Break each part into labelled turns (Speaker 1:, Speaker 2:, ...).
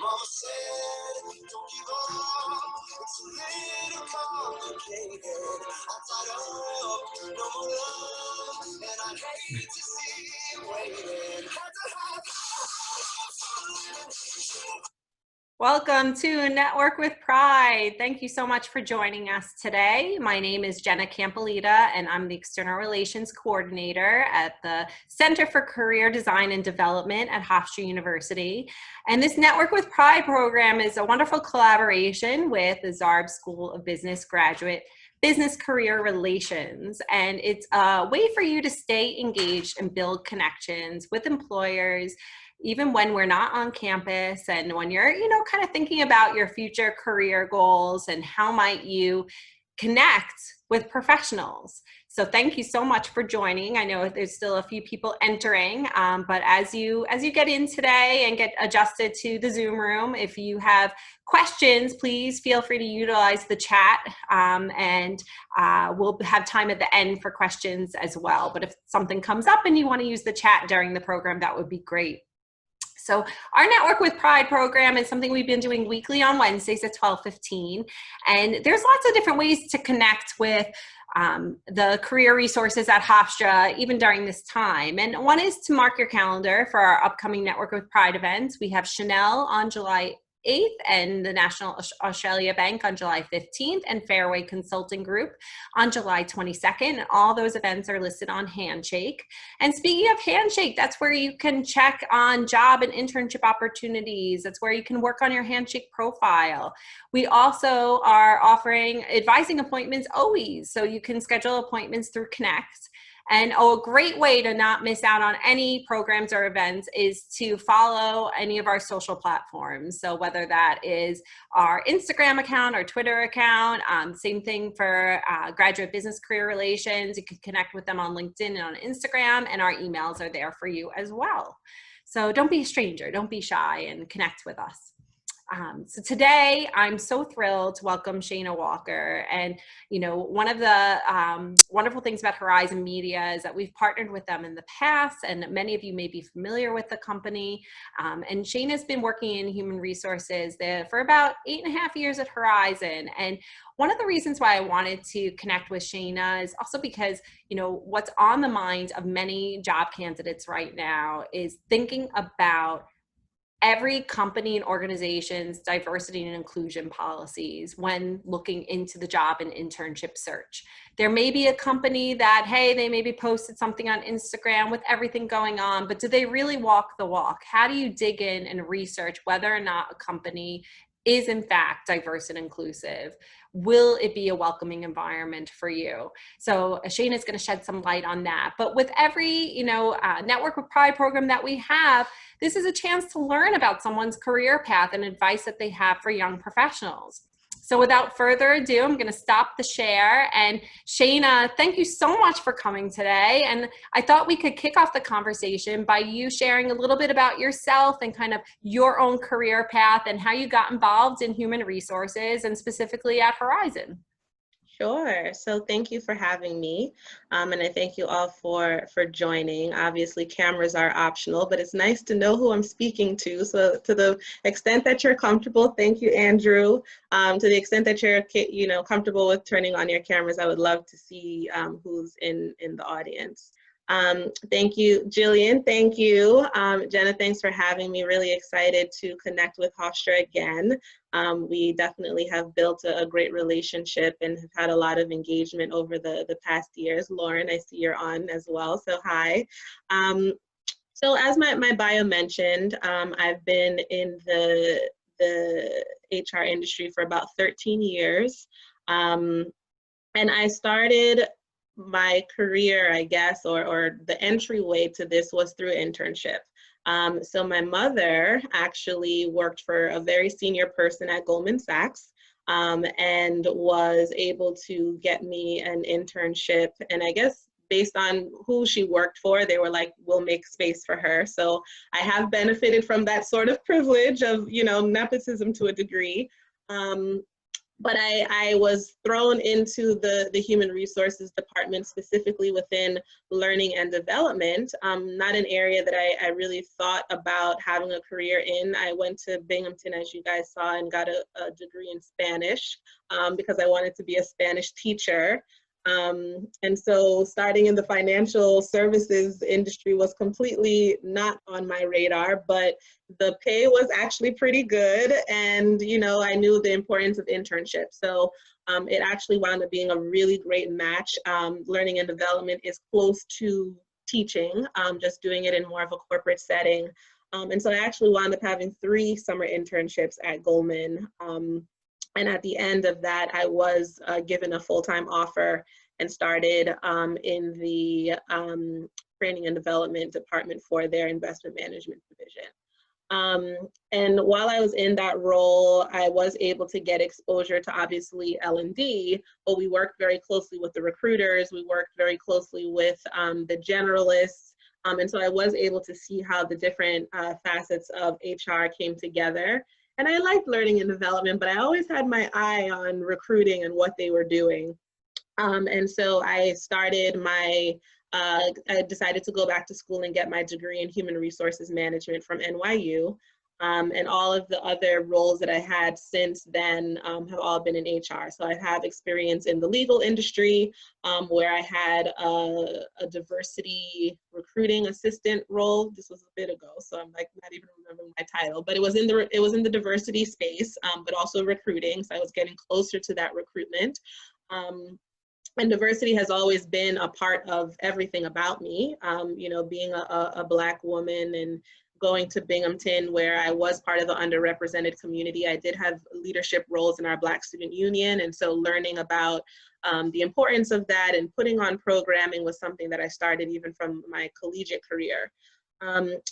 Speaker 1: Mama said, don't give up. It's a little complicated. I'm tied up, no more love, and I'd hate to see you waiting.
Speaker 2: Welcome to Network with Pride. Thank you so much for joining us today. My name is Jenna Campolita, and I'm the External Relations Coordinator at the Center for Career Design and Development at Hofstra University. And this Network with Pride program is a wonderful collaboration with the Zarb School of Business graduate Business Career Relations. And it's a way for you to stay engaged and build connections with employers, even when we're not on campus, and when you're, kind of thinking about your future career goals and how might you connect with professionals. So thank you so much for joining. I know there's still a few people entering, but as you get in today and get adjusted to the Zoom room, if you have questions, please feel free to utilize the chat, and we'll have time at the end for questions as well. But if something comes up and you want to use the chat during the program, that would be great. So our Network with Pride program is something we've been doing weekly on Wednesdays at 12:15. And there's lots of different ways to connect with the career resources at Hofstra, even during this time. And one is to mark your calendar for our upcoming Network with Pride events. We have Chanel on July 8th and the National Australia Bank on July 15th and Fairway Consulting Group on July 22nd. And all those events are listed on Handshake. And speaking of Handshake, that's where you can check on job and internship opportunities. That's where you can work on your Handshake profile. We also are offering advising appointments always, so you can schedule appointments through Connect. And a great way to not miss out on any programs or events is to follow any of our social platforms. So whether that is our Instagram account or Twitter account, same thing for Graduate Business Career Relations. You can connect with them on LinkedIn and on Instagram, and our emails are there for you as well. So don't be a stranger, don't be shy, and connect with us. So today I'm so thrilled to welcome Shayna Walker. And, one of the wonderful things about Horizon Media is that we've partnered with them in the past, and many of you may be familiar with the company. And Shayna's been working in human resources there for about 8.5 years at Horizon. And one of the reasons why I wanted to connect with Shayna is also because, what's on the minds of many job candidates right now is thinking about every company and organization's diversity and inclusion policies when looking into the job and internship search. There may be a company that, hey, they maybe posted something on Instagram with everything going on, but do they really walk the walk? How do you dig in and research whether or not a company is in fact diverse and inclusive? Will it be a welcoming environment for you? So Shayna is going to shed some light on that. But with every, Network with Pride program that we have, this is a chance to learn about someone's career path and advice that they have for young professionals. So without further ado, I'm going to stop the share. And Shayna, thank you so much for coming today. And I thought we could kick off the conversation by you sharing a little bit about yourself and kind of your own career path and how you got involved in human resources and specifically at Horizon.
Speaker 3: Sure. So thank you for having me. And I thank you all for joining. Obviously, cameras are optional, but it's nice to know who I'm speaking to. So to the extent that you're comfortable, thank you, Andrew. To the extent that you're, comfortable with turning on your cameras, I would love to see who's in the audience. Thank you, Jillian. Thank you. Jenna, thanks for having me. Really excited to connect with Hofstra again. We definitely have built a great relationship and have had a lot of engagement over the past years. Lauren, I see you're on as well, so hi. So as my bio mentioned, I've been in the HR industry for about 13 years. And I started my career, I guess, or the entryway to this was through internship. So my mother actually worked for a very senior person at Goldman Sachs, and was able to get me an internship. And I guess based on who she worked for, they were like, we'll make space for her. So I have benefited from that sort of privilege of, nepotism to a degree. but I was thrown into the human resources department, specifically within learning and development, not an area that I really thought about having a career in. I went to Binghamton, as you guys saw, and got a degree in Spanish because I wanted to be a Spanish teacher. And so starting in the financial services industry was completely not on my radar, but the pay was actually pretty good. And, you know, I knew the importance of internships. So it actually wound up being a really great match. Learning and development is close to teaching, just doing it in more of a corporate setting. And so I actually wound up having 3 summer internships at Goldman. And at the end of that, I was given a full-time offer and started in the training and development department for their investment management division. And while I was in that role, I was able to get exposure to obviously L&D, but we worked very closely with the recruiters. We worked very closely with the generalists. And so I was able to see how the different facets of HR came together. And I liked learning and development, but I always had my eye on recruiting and what they were doing. And so I started my, I decided to go back to school and get my degree in human resources management from NYU. And all of the other roles that I had since then have all been in HR. So I have experience in the legal industry where I had a diversity recruiting assistant role. This was a bit ago, so I'm like not even remembering my title, but it was in the diversity space, but also recruiting. So I was getting closer to that recruitment. And diversity has always been a part of everything about me. You know, being a Black woman and going to Binghamton, where I was part of the underrepresented community. I did have leadership roles in our Black Student Union. And so learning about the importance of that and putting on programming was something that I started even from my collegiate career.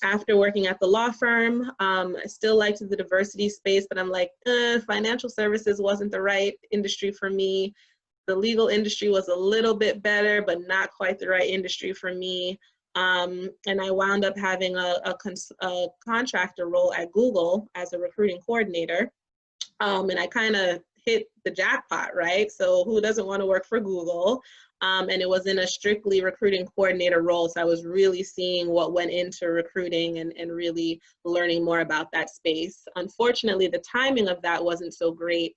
Speaker 3: After working at the law firm, I still liked the diversity space, but I'm like, financial services wasn't the right industry for me. The legal industry was a little bit better, but not quite the right industry for me. And I wound up having a contractor role at Google as a recruiting coordinator. And I kind of hit the jackpot, right? So who doesn't want to work for Google? And it was in a strictly recruiting coordinator role. So I was really seeing what went into recruiting and really learning more about that space. Unfortunately, the timing of that wasn't so great.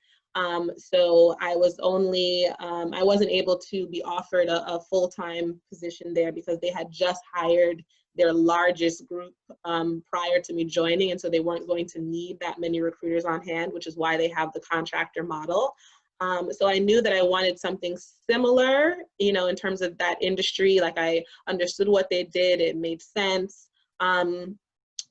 Speaker 3: So I was only, I wasn't able to be offered a full-time position there because they had just hired their largest group prior to me joining. And so they weren't going to need that many recruiters on hand, which is why they have the contractor model. So I knew that I wanted something similar, you know, in terms of that industry. Like I understood what they did, it made sense. And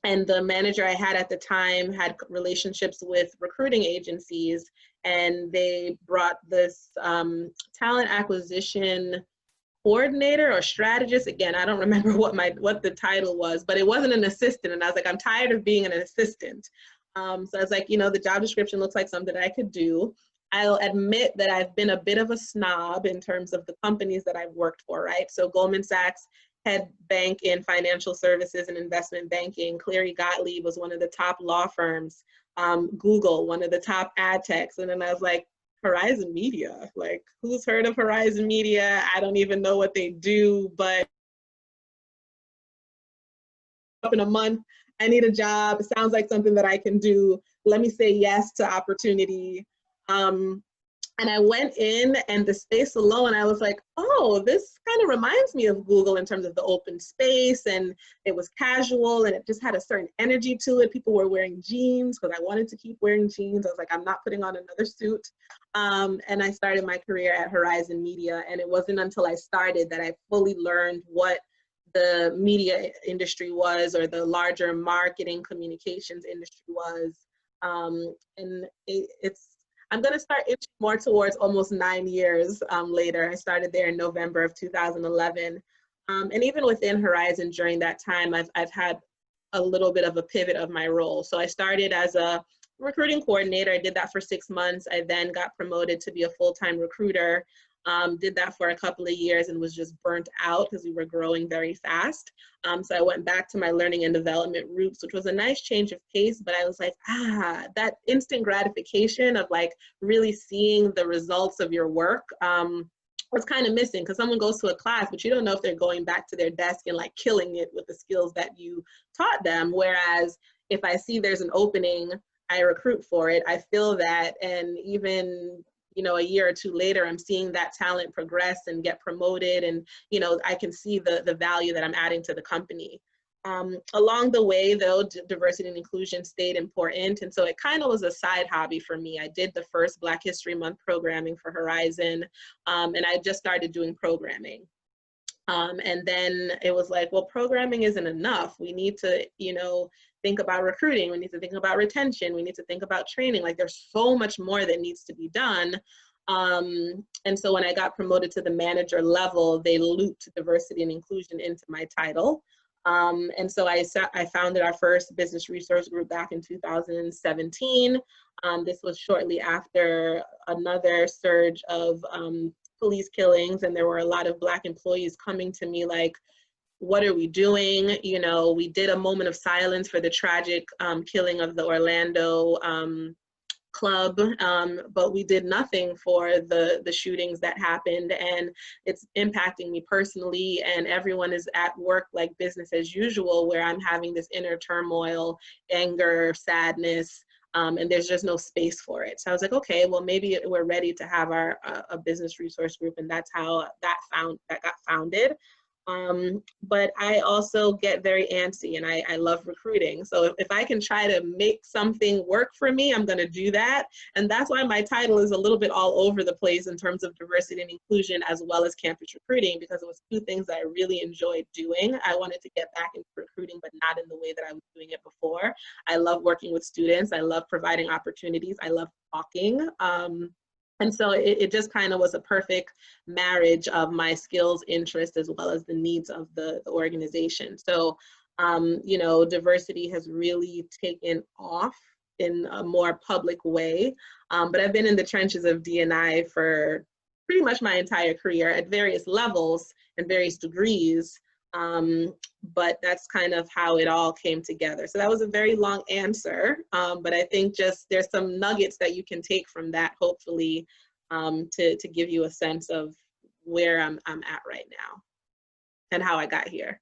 Speaker 3: the manager I had at the time had relationships with recruiting agencies, and they brought this talent acquisition coordinator or strategist. Again, I don't remember what the title was, but it wasn't an assistant. And I was like, I'm tired of being an assistant. So I was like, you know, the job description looks like something that I could do. I'll admit that I've been a bit of a snob in terms of the companies that I've worked for, right? So Goldman Sachs head bank in financial services and investment banking. Cleary Gottlieb was one of the top law firms. Google, one of the top ad techs. And then I was like, Horizon Media, like who's heard of Horizon Media? I don't even know what they do, but up in a month, I need a job. It sounds like something that I can do. Let me say yes to opportunity. And I went in, and the space alone, I was like, oh, this kind of reminds me of Google in terms of the open space, and it was casual, and it just had a certain energy to it. People were wearing jeans because I wanted to keep wearing jeans. I was like, I'm not putting on another suit. And I started my career at Horizon Media, and it wasn't until I started that I fully learned what the media industry was, or the larger marketing communications industry was. And I'm going to start inching more towards almost 9 years later. I started there in November of 2011. And even within Horizon during that time, I've had a little bit of a pivot of my role. So I started as a recruiting coordinator. I did that for 6 months. I then got promoted to be a full-time recruiter. Did that for a couple of years and was just burnt out because we were growing very fast. So I went back to my learning and development roots, which was a nice change of pace, but I was like, that instant gratification of like really seeing the results of your work was kind of missing, because someone goes to a class, but you don't know if they're going back to their desk and like killing it with the skills that you taught them. Whereas if I see there's an opening, I recruit for it, I feel that, and even, you know, a year or two later, I'm seeing that talent progress and get promoted, and, you know, I can see the value that I'm adding to the company. Along the way, though, diversity and inclusion stayed important, and so it kind of was a side hobby for me. I did the first Black History Month programming for Horizon, and I just started doing programming. And then it was like, well, programming isn't enough. We need to, you know, think about recruiting. We need to think about retention. We need to think about training. Like, there's so much more that needs to be done. And so when I got promoted to the manager level, they looped diversity and inclusion into my title. And so I founded our first business resource group back in 2017. This was shortly after another surge of police killings, and there were a lot of Black employees coming to me like, what are we doing? You know, we did a moment of silence for the tragic killing of the Orlando club, but we did nothing for the shootings that happened, and it's impacting me personally, and everyone is at work like business as usual, where I'm having this inner turmoil, anger, sadness, and there's just no space for it. So I was like, okay, well, maybe we're ready to have our a business resource group, and that's how that got founded. But I also get very antsy, and I love recruiting. So if I can try to make something work for me, I'm going to do that. And that's why my title is a little bit all over the place in terms of diversity and inclusion, as well as campus recruiting, because it was two things that I really enjoyed doing. I wanted to get back into recruiting, but not in the way that I was doing it before. I love working with students. I love providing opportunities. I love talking. And so it just kind of was a perfect marriage of my skills, interests, as well as the needs of the organization. So, you know, diversity has really taken off in a more public way. But I've been in the trenches of D&I for pretty much my entire career at various levels and various degrees. But that's kind of how it all came together. So that was a very long answer, but I think just there's some nuggets that you can take from that, hopefully, to give you a sense of where I'm at right now and how I got here.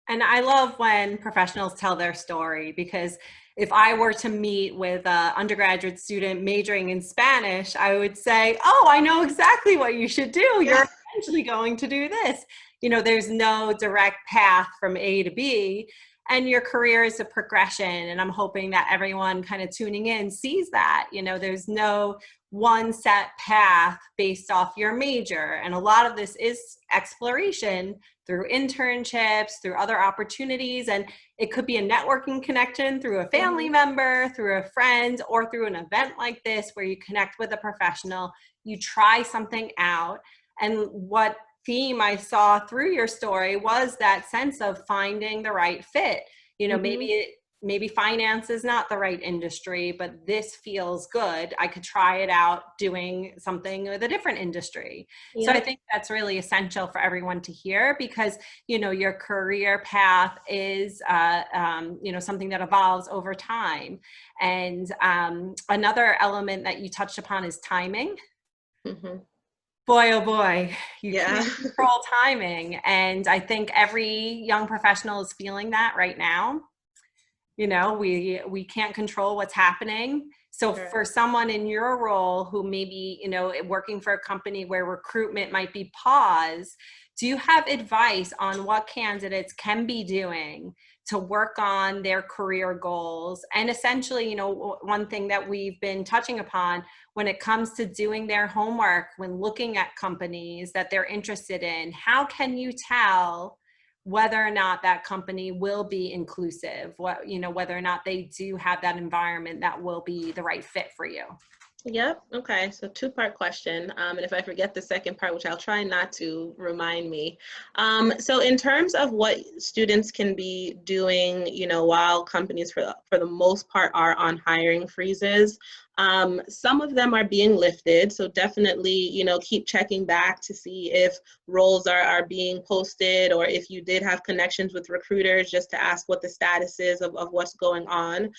Speaker 2: And I love when professionals tell their story, because if I were to meet with an undergraduate student majoring in Spanish, I would say, oh, I know exactly what you should do. You're eventually going to do this. You know, there's no direct path from A to B, and your career is a progression. And I'm hoping that everyone kind of tuning in sees that. You know, there's no one set path based off your major. And a lot of this is exploration through internships, through other opportunities. And it could be a networking connection through a family member, through a friend, or through an event like this where you connect with a professional, you try something out. And what theme I saw through your story was that sense of finding the right fit. You know, maybe finance is not the right industry, but this feels good. I could try it out doing something with a different industry. So I think that's really essential for everyone to hear, because, you know, your career path is, you know, something that evolves over time. And another element that you touched upon is timing. Boy, oh boy, you can't control timing. And I think every young professional is feeling that right now. You know, we can't control what's happening. So for someone in your role who maybe, you know, working for a company where recruitment might be paused, do you have advice on what candidates can be doing to work on their career goals? And essentially, you know, one thing that we've been touching upon when it comes to doing their homework, when looking at companies that they're interested in, how can you tell whether or not that company will be inclusive, what, you know, whether or not they do have that environment that will be the right fit for you?
Speaker 3: Yep. Okay. So two-part question. And if I forget the second part, which I'll try not to, remind me. So in terms of what students can be doing, you know, while companies for the most part are on hiring freezes, Some of them are being lifted, so definitely, you know, keep checking back to see if roles are being posted, or if you did have connections with recruiters, just to ask what the status is of what's going on.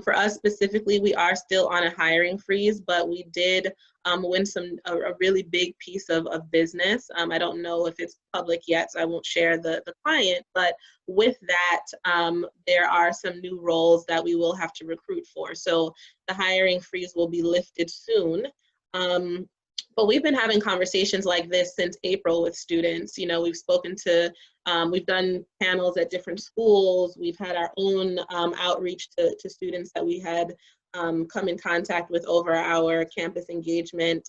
Speaker 3: For us specifically, we are still on a hiring freeze, but we did win a really big piece of business. I don't know if it's public yet, so I won't share the client, but with that, there are some new roles that we will have to recruit for. So the hiring freeze will be lifted soon. But we've been having conversations like this since April with students. You know, we've spoken to, we've done panels at different schools. We've had our own outreach to students that we had come in contact with over our campus engagement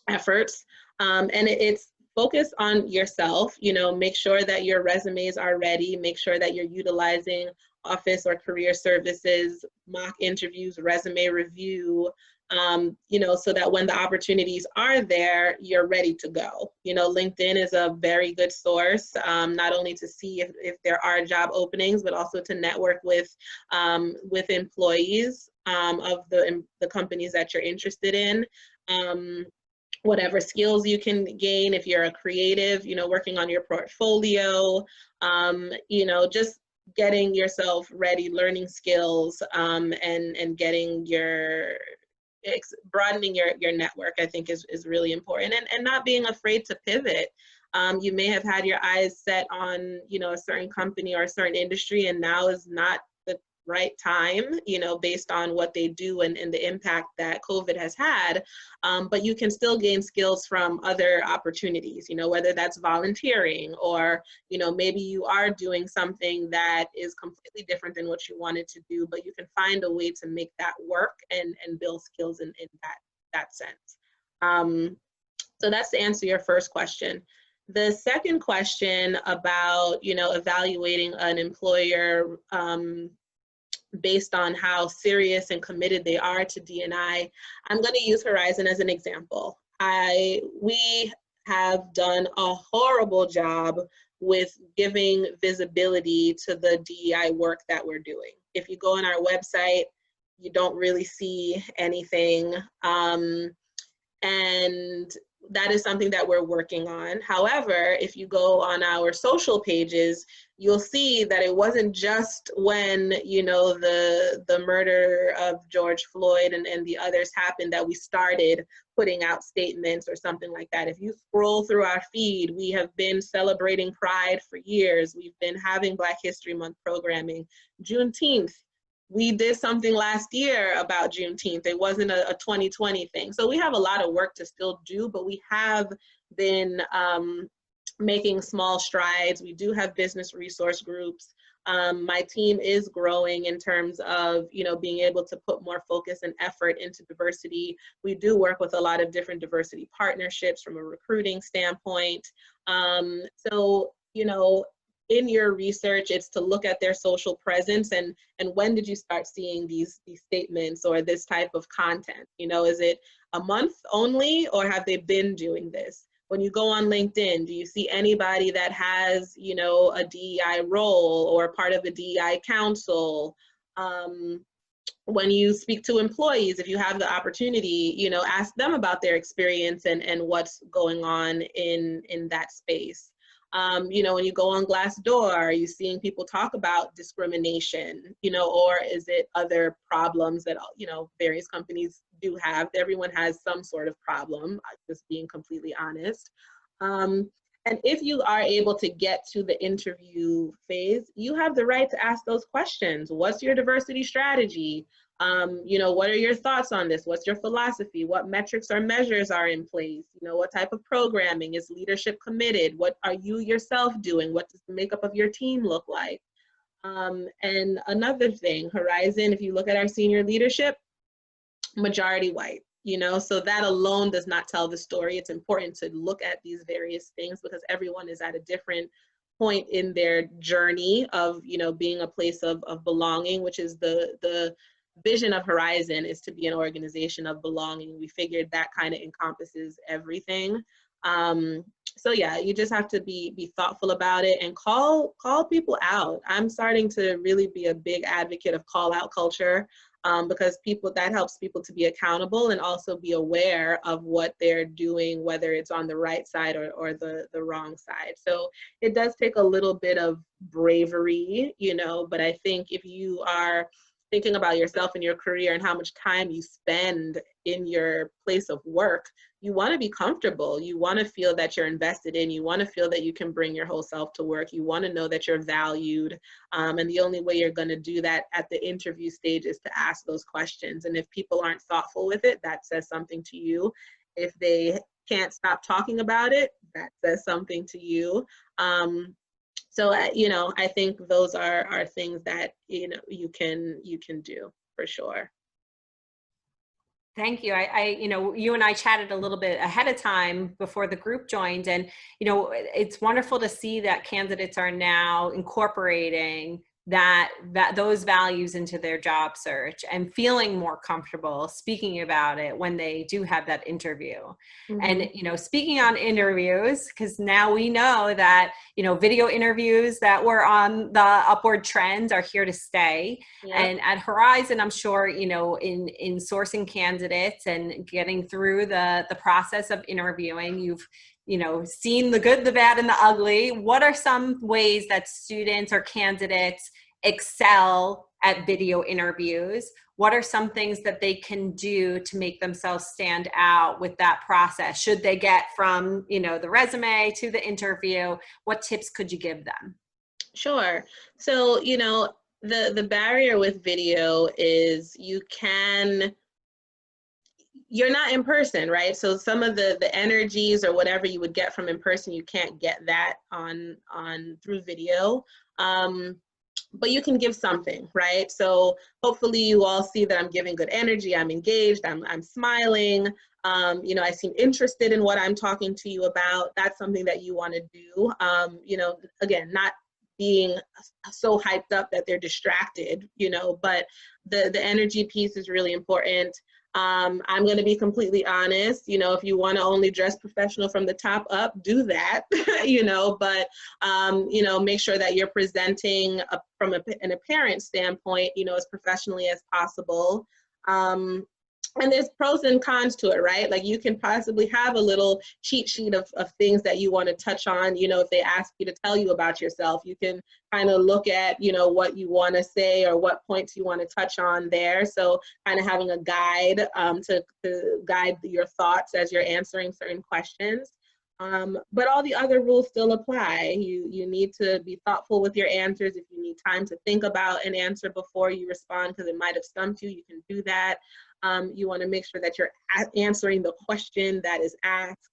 Speaker 3: efforts. And it's focus on yourself, you know, make sure that your resumes are ready, make sure that you're utilizing office or career services, mock interviews, resume review, you know, so that when the opportunities are there, you're ready to go. You know, LinkedIn is a very good source, not only to see if there are job openings, but also to network with employees of the companies that you're interested in. Whatever skills you can gain, if you're a creative, you know, working on your portfolio, you know, just getting yourself ready, learning skills, and getting broadening your network, I think is really important, and not being afraid to pivot. You may have had your eyes set on, you know, a certain company or a certain industry, and now is not the right time, you know, based on what they do and the impact that COVID has had. But you can still gain skills from other opportunities, you know, whether that's volunteering, or, you know, maybe you are doing something that is completely different than what you wanted to do, but you can find a way to make that work and build skills in that sense. So that's to answer your first question. The second question about, you know, evaluating an employer based on how serious and committed they are to D&I, I'm going to use Horizon as an example. We have done a horrible job with giving visibility to the DEI work that we're doing. If you go on our website, you don't really see anything. And that is something that we're working on. However, if you go on our social pages, you'll see that it wasn't just when, you know, the murder of George Floyd and the others happened that we started putting out statements or something like that. If you scroll through our feed, we have been celebrating Pride for years. We've been having Black History Month programming. Juneteenth, we did something last year about Juneteenth. It wasn't a 2020 thing. So we have a lot of work to still do, but we have been making small strides. We do have business resource groups. My team is growing in terms of, you know, being able to put more focus and effort into diversity. We do work with a lot of different diversity partnerships from a recruiting standpoint. So, you know, in your research, it's to look at their social presence and when did you start seeing these statements or this type of content? You know, is it a month only, or have they been doing this? When you go on LinkedIn, do you see anybody that has, you know, a DEI role or part of a DEI council? When you speak to employees, if you have the opportunity, you know, ask them about their experience and what's going on in that space. You know, when you go on Glassdoor, are you seeing people talk about discrimination, you know, or is it other problems that, you know, various companies do have? Everyone has some sort of problem, just being completely honest. And if you are able to get to the interview phase, you have the right to ask those questions. What's your diversity strategy? You know, what are your thoughts on this? What's your philosophy? What metrics or measures are in place? You know, what type of programming is leadership committed? What are you yourself doing? What does the makeup of your team look like? And another thing, Horizon, if you look at our senior leadership, majority white, you know, so that alone does not tell the story. It's important to look at these various things because everyone is at a different point in their journey of, you know, being a place of belonging, which is the vision of Horizon, is to be an organization of belonging. We figured that kind of encompasses everything. So yeah, you just have to be thoughtful about it and call people out. I'm starting to really be a big advocate of call out culture. because that helps people to be accountable and also be aware of what they're doing, whether it's on the right side or the wrong side. So it does take a little bit of bravery, but I think if you are thinking about yourself and your career and how much time you spend in your place of work, you want to be comfortable. You want to feel that you're invested in. You want to feel that you can bring your whole self to work. You want to know that you're valued. And the only way you're going to do that at the interview stage is to ask those questions. And if people aren't thoughtful with it, that says something to you. If they can't stop talking about it, that says something to you. So, I think those are things that, you can do for sure.
Speaker 2: Thank you. You and I chatted a little bit ahead of time before the group joined, and, it's wonderful to see that candidates are now incorporating that those values into their job search and feeling more comfortable speaking about it when they do have that interview. And, speaking on interviews, because now we know that, video interviews that were on the upward trend are here to stay. Yep. And at Horizon, I'm sure, in sourcing candidates and getting through the process of interviewing, you've seen the good, the bad, and the ugly. What are some ways that students or candidates excel at video interviews? What are some things that they can do to make themselves stand out with that process? Should they get from, the resume to the interview? What tips could you give them?
Speaker 3: Sure. So, the barrier with video is you're not in person, right? So some of the energies or whatever you would get from in person, you can't get that on through video. But you can give something, right? So hopefully you all see that I'm giving good energy, I'm engaged, I'm smiling, I seem interested in what I'm talking to you about. That's something that you want to do. Again, not being so hyped up that they're distracted, but the energy piece is really important. I'm going to be completely honest, if you want to only dress professional from the top up, do that, but, make sure that you're presenting from an appearance standpoint, as professionally as possible. And there's pros and cons to it, right? Like you can possibly have a little cheat sheet of things that you want to touch on. If they ask you to tell you about yourself, you can kind of look at, what you want to say or what points you want to touch on there. So kind of having a guide to guide your thoughts as you're answering certain questions. But all the other rules still apply. You need to be thoughtful with your answers. If you need time to think about an answer before you respond, because it might have stumped you, you can do that. You want to make sure that you're answering the question that is asked.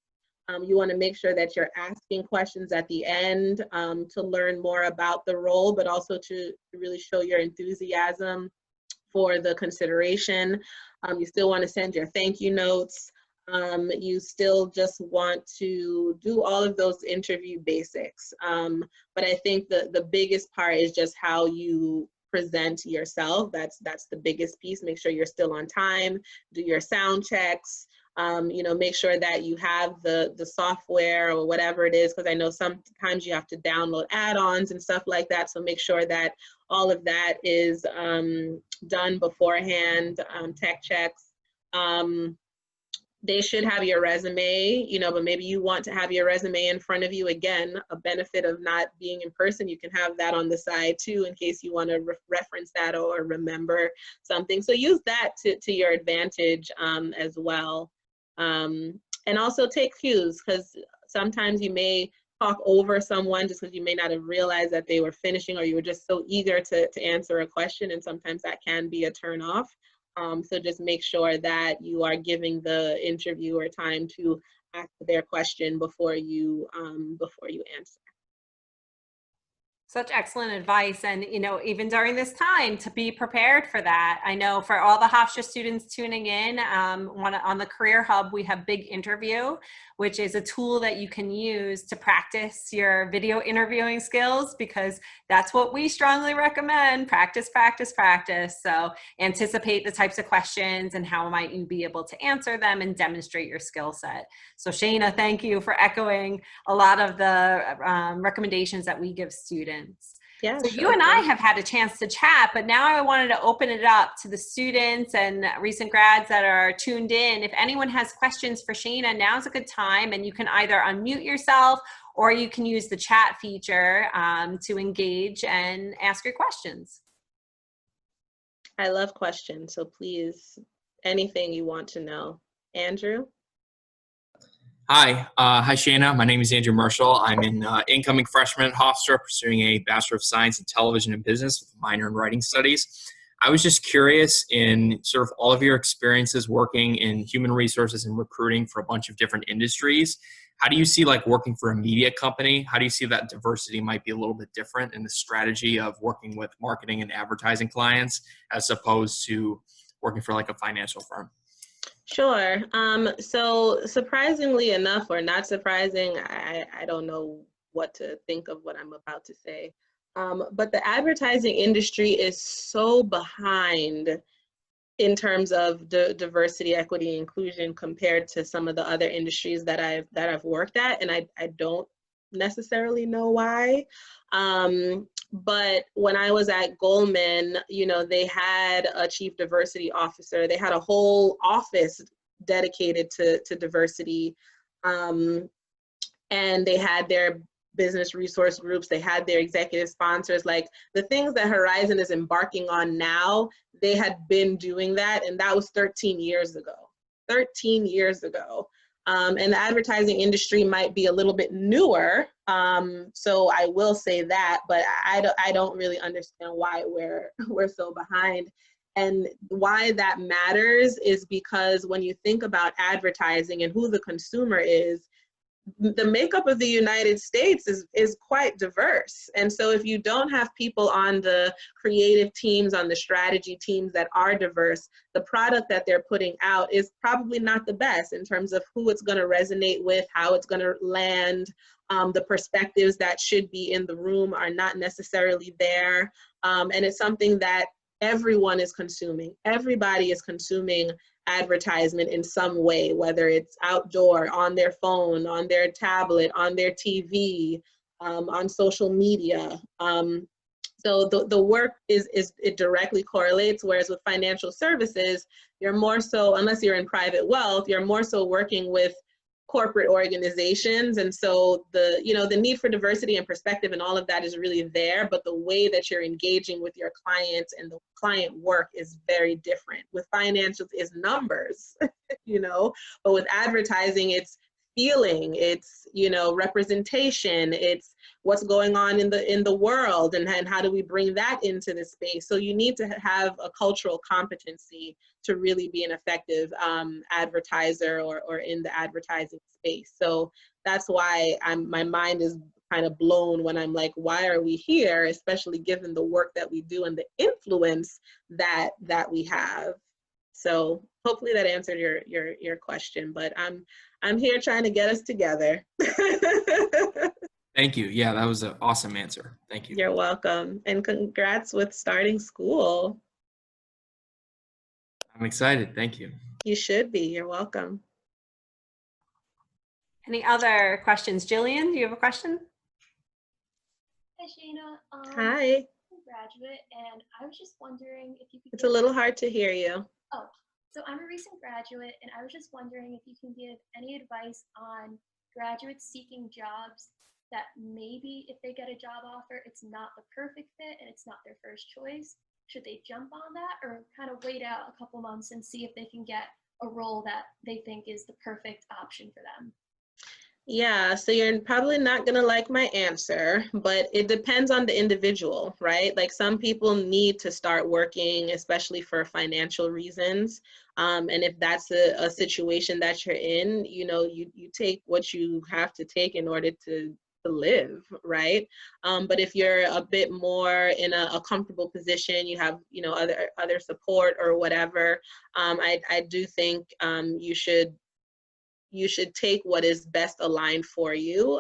Speaker 3: You want to make sure that you're asking questions at the end to learn more about the role, but also to really show your enthusiasm for the consideration. You still want to send your thank you notes. You still just want to do all of those interview basics. But I think the biggest part is just how you present yourself. That's the biggest piece. Make sure you're still on time, do your sound checks, make sure that you have the software or whatever it is, because I know sometimes you have to download add-ons and stuff like that. So make sure that all of that is done beforehand, tech checks. They should have your resume, but maybe you want to have your resume in front of you. Again, a benefit of not being in person, you can have that on the side too, in case you want to reference that or remember something. So use that to your advantage as well. And also take cues, because sometimes you may talk over someone just because you may not have realized that they were finishing, or you were just so eager to answer a question, and sometimes that can be a turn off. So just make sure that you are giving the interviewer time to ask their question before you answer.
Speaker 2: Such excellent advice. And, even during this time, to be prepared for that. I know for all the Hofstra students tuning in, on the Career Hub, we have Big Interview, which is a tool that you can use to practice your video interviewing skills, because that's what we strongly recommend. Practice, practice, practice. So anticipate the types of questions and how might you be able to answer them and demonstrate your skill set. So Shayna, thank you for echoing a lot of the recommendations that we give students.
Speaker 3: Yeah,
Speaker 2: So you
Speaker 3: sure
Speaker 2: and I
Speaker 3: thing.
Speaker 2: have had a chance to chat, but now I wanted to open it up to the students and recent grads that are tuned in. If anyone has questions for Shayna, now's a good time, and you can either unmute yourself or you can use the chat feature to engage and ask your questions.
Speaker 3: I love questions, so please, anything you want to know. Andrew?
Speaker 4: Hi, Shayna. My name is Andrew Marshall. I'm an incoming freshman at Hofstra, pursuing a Bachelor of Science in Television and Business with a minor in Writing Studies. I was just curious, in sort of all of your experiences working in human resources and recruiting for a bunch of different industries, how do you see like working for a media company? How do you see that diversity might be a little bit different in the strategy of working with marketing and advertising clients as opposed to working for like a financial firm?
Speaker 3: Sure. So surprisingly enough, or not surprising, I don't know what to think of what I'm about to say. But the advertising industry is so behind in terms of diversity, equity, inclusion compared to some of the other industries that I've worked at, and I don't necessarily know why. But when I was at Goldman, you know, they had a chief diversity officer. They had a whole office dedicated to diversity, and they had their business resource groups. They had their executive sponsors. Like the things that Horizon is embarking on now, they had been doing that, and that was 13 years ago. 13 years ago. And the advertising industry might be a little bit newer, so I will say that, but I don't really understand why we're so behind. And why that matters is because when you think about advertising and who the consumer is, the makeup of the United States is quite diverse. And so if you don't have people on the creative teams, on the strategy teams that are diverse, the product that they're putting out is probably not the best in terms of who it's going to resonate with, how it's going to land. The perspectives that should be in the room are not necessarily there. And it's something that everyone is consuming. Everybody is consuming advertisement in some way, whether it's outdoor, on their phone, on their tablet, on their TV, on social media. So the work it directly correlates, whereas with financial services, you're more so, unless you're in private wealth, you're more so working with corporate organizations. And so the need for diversity and perspective and all of that is really there, but the way that you're engaging with your clients and the client work is very different. With financials, is numbers, but with advertising, it's feeling, it's, representation, it's what's going on in the world, and how do we bring that into the space. So you need to have a cultural competency to really be an effective advertiser or in the advertising space. So that's why my mind is kind of blown when I'm like, why are we here, especially given the work that we do and the influence that we have. So hopefully that answered your question, but I'm here trying to get us together.
Speaker 4: Thank you. Yeah, that was an awesome answer. Thank you.
Speaker 3: You're welcome. And congrats with starting school.
Speaker 4: I'm excited. Thank you.
Speaker 3: You should be. You're welcome.
Speaker 2: Any other questions? Jillian, do you have a question?
Speaker 5: Hi, Shayna.
Speaker 3: Hi.
Speaker 5: I'm a graduate, and I was just wondering if you could.
Speaker 3: It's a little hard to hear you.
Speaker 5: Oh, so I'm a recent graduate, and I was just wondering if you can give any advice on graduates seeking jobs that maybe if they get a job offer, it's not the perfect fit and it's not their first choice. Should they jump on that, or kind of wait out a couple months and see if they can get a role that they think is the perfect option for them?
Speaker 3: Yeah, so you're probably not going to like my answer, but it depends on the individual, right? Like some people need to start working, especially for financial reasons. And if that's a situation that you're in, you take what you have to take in order to live, right? But if you're a bit more in a comfortable position, you have, other support or whatever, I do think you should take what is best aligned for you.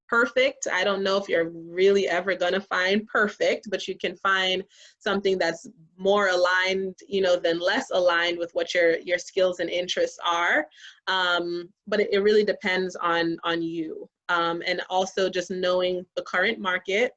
Speaker 3: Perfect, I don't know if you're really ever gonna find perfect, but you can find something that's more aligned, than less aligned with what your skills and interests are. But it really depends on you. And also just knowing the current market,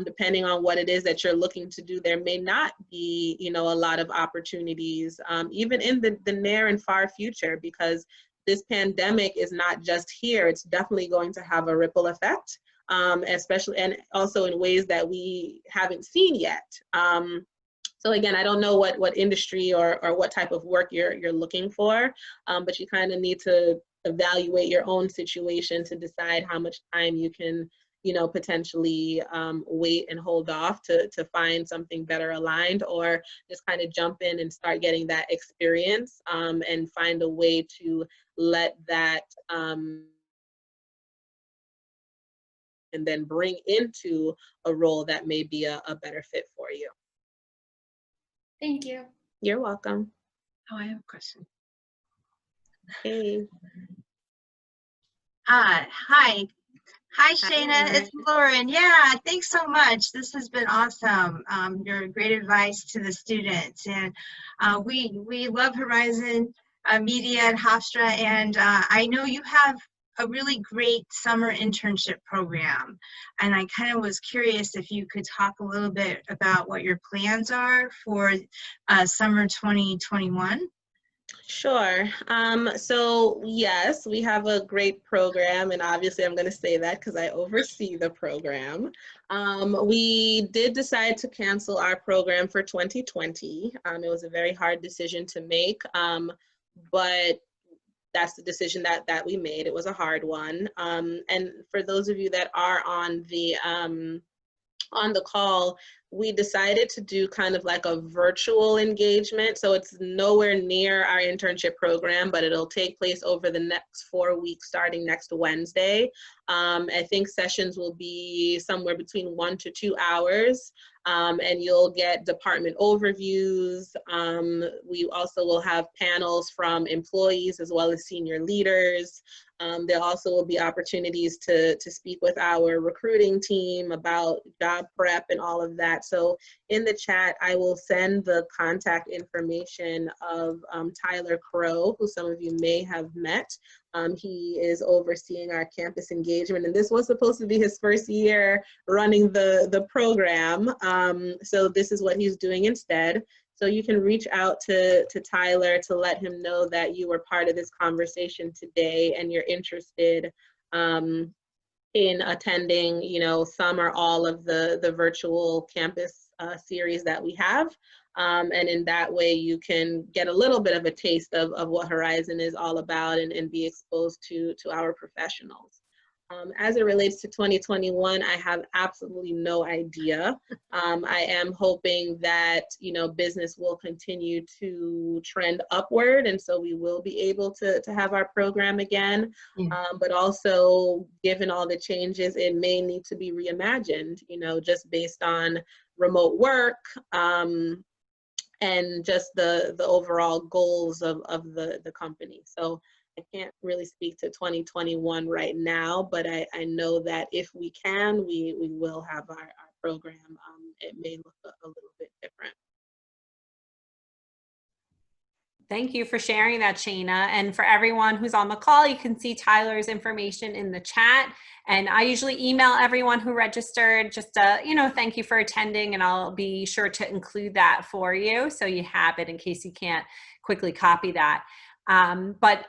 Speaker 3: depending on what it is that you're looking to do, there may not be, a lot of opportunities, even in the near and far future, because this pandemic is not just here. It's definitely going to have a ripple effect, especially and also in ways that we haven't seen yet. So again, I don't know what industry or what type of work you're looking for, but you kind of need to evaluate your own situation to decide how much time you can, potentially wait and hold off to find something better aligned, or just kind of jump in and start getting that experience, and find a way to let that and then bring into a role that may be a better fit for you.
Speaker 5: Thank you.
Speaker 3: You're welcome.
Speaker 6: Oh, I have a question.
Speaker 3: Hey.
Speaker 6: Hi. Hi, Shayna. It's Lauren. Yeah, thanks so much. This has been awesome. Your great advice to the students. And we love Horizon Media at Hofstra. And I know you have a really great summer internship program. And I kind of was curious if you could talk a little bit about what your plans are for summer 2021.
Speaker 3: Sure. So yes, we have a great program, and obviously I'm going to say that because I oversee the program. We did decide to cancel our program for 2020. It was a very hard decision to make, but that's the decision that we made. It was a hard one. And for those of you that are on the call, we decided to do kind of like a virtual engagement. So it's nowhere near our internship program, but it'll take place over the next 4 weeks, starting next Wednesday. I think sessions will be somewhere between 1 to 2 hours. And you'll get department overviews. We also will have panels from employees as well as senior leaders. There also will be opportunities to speak with our recruiting team about job prep and all of that. So in the chat, I will send the contact information of Tyler Crow, who some of you may have met. He is overseeing our campus engagement, and this was supposed to be his first year running the program. So this is what he's doing instead. So you can reach out to Tyler to let him know that you were part of this conversation today and you're interested in attending, some or all of the virtual campus series that we have. And in that way, you can get a little bit of a taste of what Horizon is all about and be exposed to our professionals. As it relates to 2021, I have absolutely no idea. I am hoping that, business will continue to trend upward, and so we will be able to have our program again. Yeah. But also, given all the changes, it may need to be reimagined, just based on remote work, and just the overall goals of the company. So I can't really speak to 2021 right now, but I know that if we can, we will have our program. It may look a little bit different.
Speaker 2: Thank you for sharing that, Shayna. And for everyone who's on the call, you can see Tyler's information in the chat. And I usually email everyone who registered just thank you for attending, and I'll be sure to include that for you so you have it in case you can't quickly copy that. But,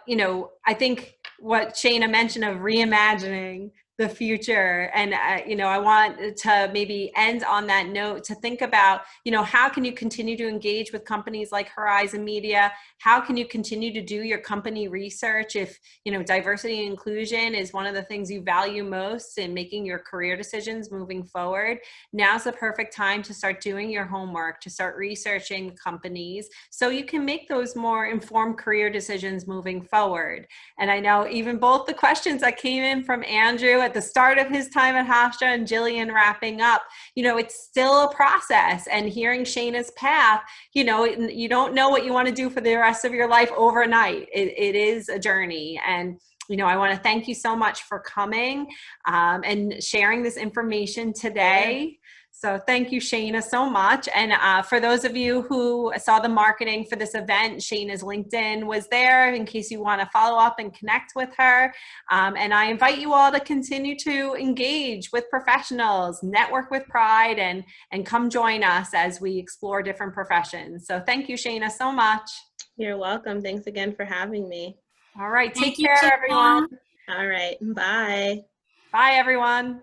Speaker 2: I think what Shayna mentioned of reimagining the future, and, I want to maybe end on that note to think about, how can you continue to engage with companies like Horizon Media? How can you continue to do your company research if, diversity and inclusion is one of the things you value most in making your career decisions moving forward? Now's the perfect time to start doing your homework, to start researching companies so you can make those more informed career decisions moving forward. And I know even both the questions that came in from Andrew at the start of his time at Hofstra and Jillian wrapping up, it's still a process. And hearing Shayna's path, you don't know what you want to do for the rest of your life overnight. It is a journey. And I want to thank you so much for coming and sharing this information today. So thank you, Shayna, so much. And for those of you who saw the marketing for this event, Shayna's LinkedIn was there in case you want to follow up and connect with her. And I invite you all to continue to engage with professionals, network with pride, and come join us as we explore different professions. So thank you, Shayna, so much.
Speaker 3: You're welcome. Thanks again for having me.
Speaker 2: All right, take
Speaker 1: Thank you,
Speaker 2: care,
Speaker 1: Shayna.
Speaker 2: everyone.
Speaker 3: All right, bye.
Speaker 2: Bye, everyone.